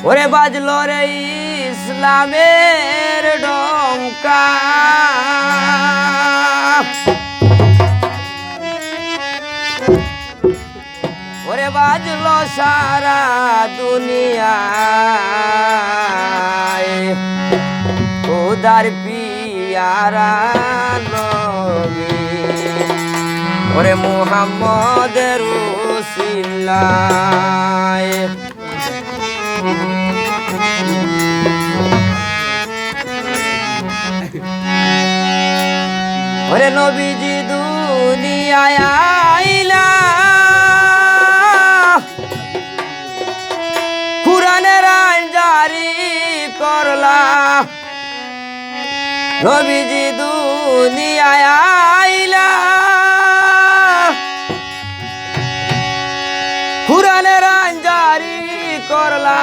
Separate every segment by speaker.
Speaker 1: ওরে বাজলো রে ইসলামের ডঙ্কা, ওরে বাজলো সারা দুনিয়ায়, খোদার পিয়ারা নবী ওরে মুহাম্মদের উসিলায়। ওরে নবীজি দুনিয়ায় আইলা, কুরআনের আইন জারি করলা। নবীজি দুনিয়ায় আইলা, কুরআনের আইন জারি করলা,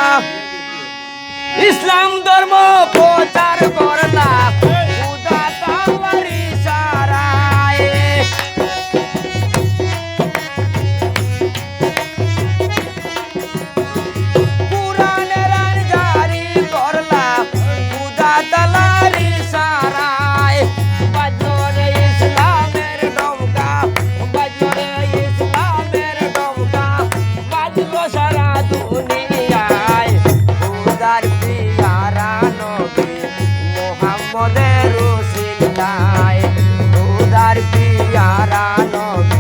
Speaker 1: ইসলাম ধর্ম প্রচার করলা। খোদার পিয়ারা নবী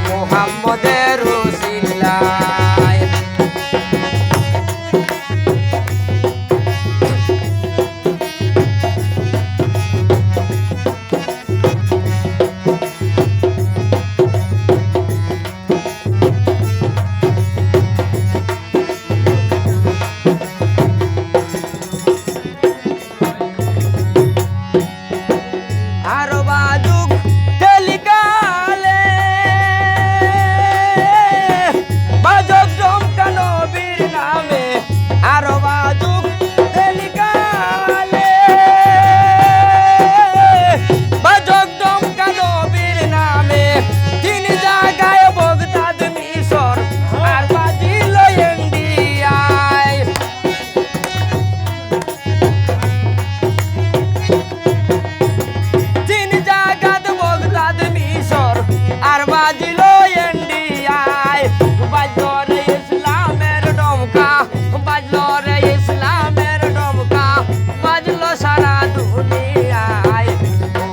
Speaker 1: মুহাম্মদের উসিলায়।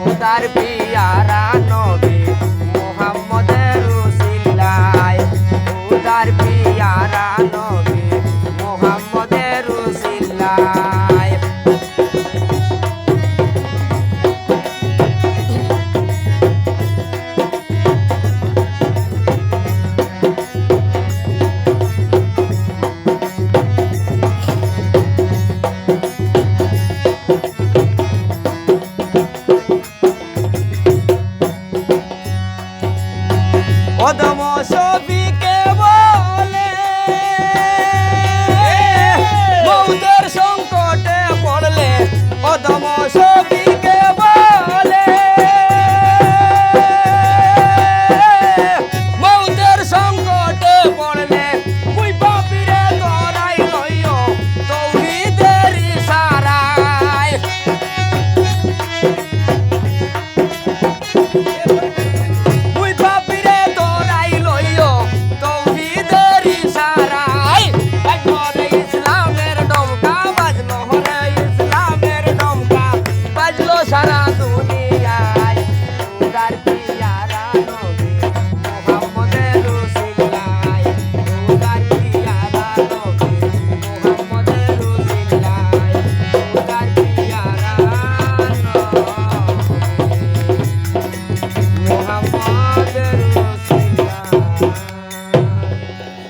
Speaker 1: খোদার পিয়ারা নবী মুহাম্মদের উসিলায়, খোদার পিয়ারা নবী মুহাম্মদের উসিলায়। অদম সবি